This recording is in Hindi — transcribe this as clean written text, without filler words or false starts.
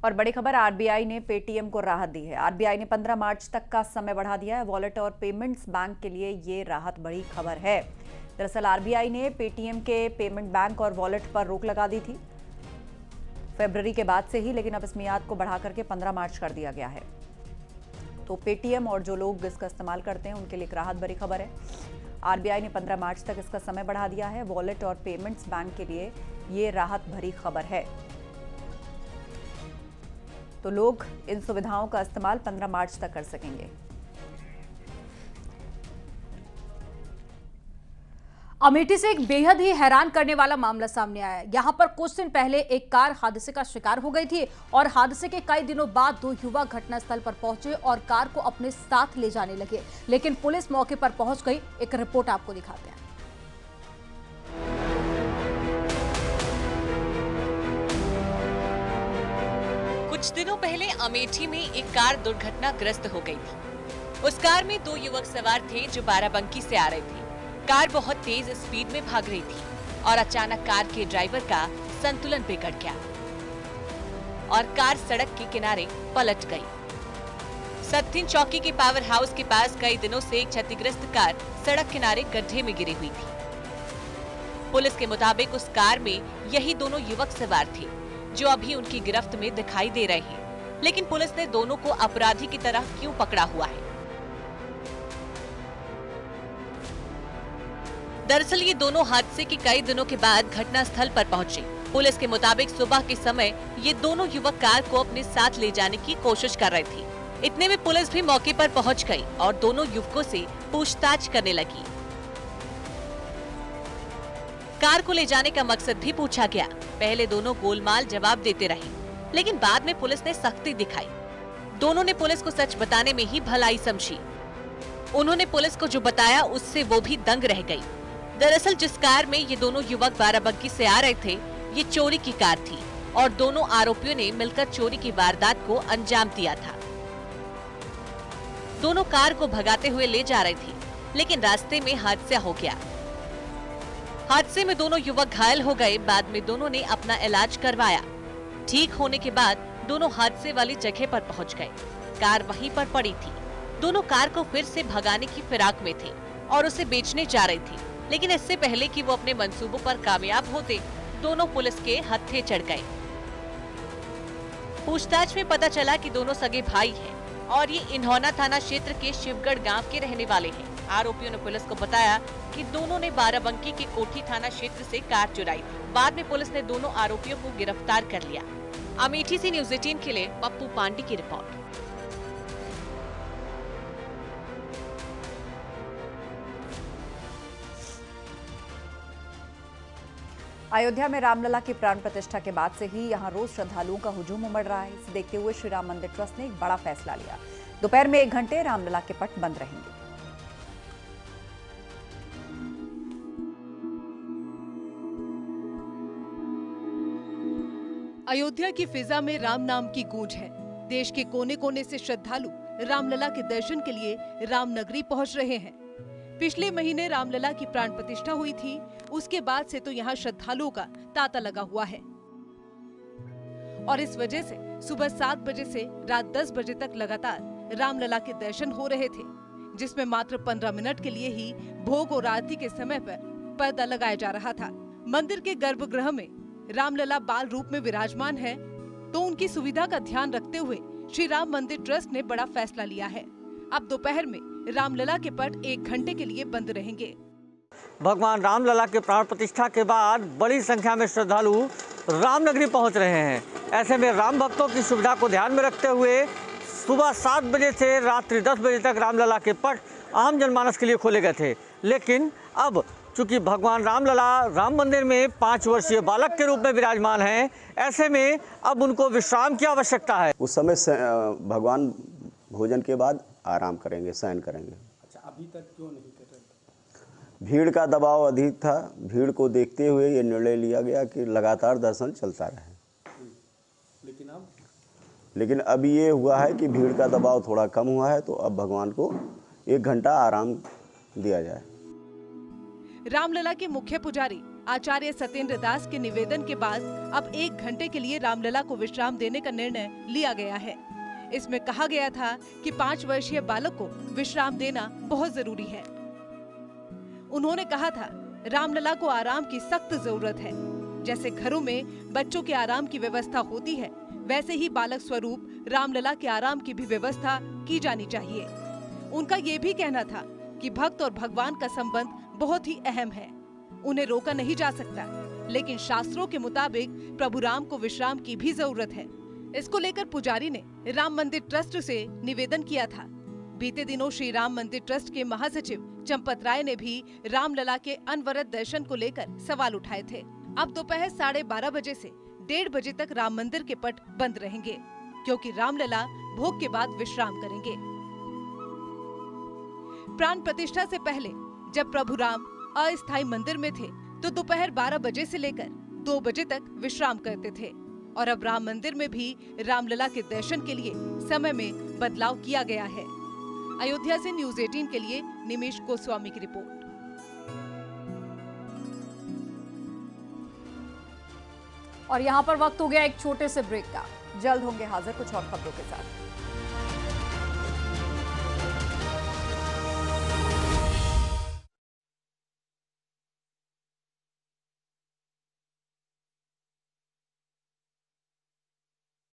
और बड़ी खबर, आरबीआई ने पेटीएम को राहत दी है। आरबीआई ने 15 मार्च तक का समय बढ़ा दिया है। वॉलेट और पेमेंट्स बैंक के लिए ये राहत बड़ी खबर है। दरअसल आरबीआई ने पेटीएम के पेमेंट बैंक और वॉलेट पर रोक लगा दी थी फरवरी के बाद से ही, लेकिन अब इस मियाद को बढ़ा करके 15 मार्च कर दिया गया है। तो पेटीएम और जो लोग इसका इस्तेमाल करते हैं उनके लिए एक राहत भरी खबर है। आरबीआई ने 15 मार्च तक इसका समय बढ़ा दिया है। वॉलेट और पेमेंट्स बैंक के लिए ये राहत भरी खबर है। तो लोग इन सुविधाओं का इस्तेमाल 15 मार्च तक कर सकेंगे। अमेठी से एक बेहद ही हैरान करने वाला मामला सामने आया है। यहां पर कुछ दिन पहले एक कार हादसे का शिकार हो गई थी और हादसे के कई दिनों बाद दो युवक घटनास्थल पर पहुंचे और कार को अपने साथ ले जाने लगे, लेकिन पुलिस मौके पर पहुंच गई। एक रिपोर्ट आपको दिखाते हैं। कुछ दिनों पहले अमेठी में एक कार दुर्घटनाग्रस्त हो गई थी। उस कार में दो युवक सवार थे जो बाराबंकी से आ रहे थे। कार बहुत तेज स्पीड में भाग रही थी और अचानक कार के ड्राइवर का संतुलन बिगड़ गया और कार सड़क के किनारे पलट गई। सत्तिन चौकी के पावर हाउस के पास कई दिनों से एक क्षतिग्रस्त कार सड़क किनारे गड्ढे में गिरी हुई थी। पुलिस के मुताबिक उस कार में यही दोनों युवक सवार थे जो अभी उनकी गिरफ्त में दिखाई दे रहे हैं, लेकिन पुलिस ने दोनों को अपराधी की तरह क्यों पकड़ा हुआ है? दरअसल ये दोनों हादसे के कई दिनों के बाद घटनास्थल पर पहुंचे। पुलिस के मुताबिक सुबह के समय ये दोनों युवक कार को अपने साथ ले जाने की कोशिश कर रहे थे। इतने में पुलिस भी मौके पर पहुंच गई और दोनों युवकों से पूछताछ करने लगी। कार को ले जाने का मकसद भी पूछा गया। पहले दोनों गोलमाल जवाब देते रहे, लेकिन बाद में पुलिस ने सख्ती दिखाई। दोनों ने पुलिस को सच बताने में ही भलाई समझी। उन्होंने पुलिस को जो बताया उससे वो भी दंग रह गई। दरअसल जिस कार में ये दोनों युवक बाराबंकी से आ रहे थे, ये चोरी की कार थी और दोनों आरोपियों ने मिलकर चोरी की वारदात को अंजाम दिया था। दोनों कार को भगाते हुए ले जा रहे थे, लेकिन रास्ते में हादसा हो गया। हादसे में दोनों युवक घायल हो गए। बाद में दोनों ने अपना इलाज करवाया। ठीक होने के बाद दोनों हादसे वाली जगह पर पहुंच गए। कार वहीं पर पड़ी थी। दोनों कार को फिर से भगाने की फिराक में थे और उसे बेचने जा रहे थे, लेकिन इससे पहले कि वो अपने मंसूबों पर कामयाब होते, दोनों पुलिस के हत्थे चढ़ गए। पूछताछ में पता चला कि दोनों सगे भाई हैं और ये इन्होना थाना क्षेत्र के शिवगढ़ गांव के रहने वाले हैं। आरोपियों ने पुलिस को बताया कि दोनों ने बाराबंकी के कोठी थाना क्षेत्र से कार चुराई थी। बाद में पुलिस ने दोनों आरोपियों को गिरफ्तार कर लिया। अमेठी से न्यूज़ 18 के लिए पप्पू पांडे की रिपोर्ट। अयोध्या में रामलला की प्राण प्रतिष्ठा के बाद से ही यहां रोज श्रद्धालुओं का हुजूम उमड़ रहा है। इसे देखते हुए श्री राम मंदिर ट्रस्ट ने एक बड़ा फैसला लिया। दोपहर में 1 घंटे रामलला के पट बंद रहेंगे। अयोध्या की फिजा में राम नाम की गूंज है। देश के कोने कोने से श्रद्धालु रामलला के दर्शन के लिए रामनगरी पहुंच रहे हैं। पिछले महीने रामलला की प्राण प्रतिष्ठा हुई थी। उसके बाद से तो यहाँ श्रद्धालुओं का तांता लगा हुआ है और इस वजह से सुबह 7 बजे से रात 10 बजे तक लगातार रामलला के दर्शन हो रहे थे, जिसमें मात्र 15 मिनट के लिए ही भोग और आरती के समय पर पर्दा लगाया जा रहा था। मंदिर के गर्भगृह में रामलला बाल रूप में विराजमान है, तो उनकी सुविधा का ध्यान रखते हुए श्री राम मंदिर ट्रस्ट ने बड़ा फैसला लिया है। अब दोपहर में रामलला के पट 1 घंटे के लिए बंद रहेंगे। भगवान रामलला के प्राण प्रतिष्ठा के बाद बड़ी संख्या में श्रद्धालु रामनगरी पहुंच रहे हैं। ऐसे में राम भक्तों की सुविधा को ध्यान में रखते हुए सुबह 7 बजे से रात्रि 10 बजे तक रामलला के पट आम जनमानस के लिए खोले गए थे, लेकिन अब चूंकि भगवान रामलला राम मंदिर में 5 वर्षीय बालक के रूप में विराजमान हैं, ऐसे में अब उनको विश्राम की आवश्यकता है। उस समय भगवान भोजन के बाद आराम करेंगे, शयन करेंगे। अच्छा, अभी तक क्यों नहीं कर रहे? भीड़ का दबाव अधिक था। भीड़ को देखते हुए ये निर्णय लिया गया कि लगातार दर्शन चलता रहे। लेकिन अब ये हुआ है कि भीड़ का दबाव थोड़ा कम हुआ है, तो अब भगवान को 1 घंटा आराम दिया जाए। रामलला के मुख्य पुजारी आचार्य सत्येंद्र दास के निवेदन के बाद अब 1 घंटे के लिए रामलला को विश्राम देने का निर्णय लिया गया है। इसमें कहा गया था कि 5 वर्षीय बालक को विश्राम देना बहुत जरूरी है। उन्होंने कहा था, रामलला को आराम की सख्त जरूरत है। जैसे घरों में बच्चों के आराम की व्यवस्था होती है, वैसे ही बालक स्वरूप रामलला के आराम की भी व्यवस्था की जानी चाहिए। उनका ये भी कहना था कि भक्त और भगवान का संबंध बहुत ही अहम है, उन्हें रोका नहीं जा सकता, लेकिन शास्त्रों के मुताबिक प्रभु राम को विश्राम की भी जरूरत है। इसको लेकर पुजारी ने राम मंदिर ट्रस्ट से निवेदन किया था। बीते दिनों श्री राम मंदिर ट्रस्ट के महासचिव चंपत राय ने भी रामलला के अनवरत दर्शन को लेकर सवाल उठाए थे। अब दोपहर 12:30 बजे से 1:30 बजे तक राम मंदिर के पट बंद रहेंगे, क्योंकि रामलला भोग के बाद विश्राम करेंगे। प्राण प्रतिष्ठा से पहले जब प्रभु राम अस्थायी मंदिर में थे तो दोपहर 12 बजे से लेकर 2 बजे तक विश्राम करते थे, और अब राम मंदिर में भी रामलला के दर्शन के लिए समय में बदलाव किया गया है। अयोध्या से न्यूज़ 18 के लिए निमेश गोस्वामी की रिपोर्ट। और यहाँ पर वक्त हो गया एक छोटे से ब्रेक का। जल्द होंगे हाजिर कुछ और खबरों के साथ।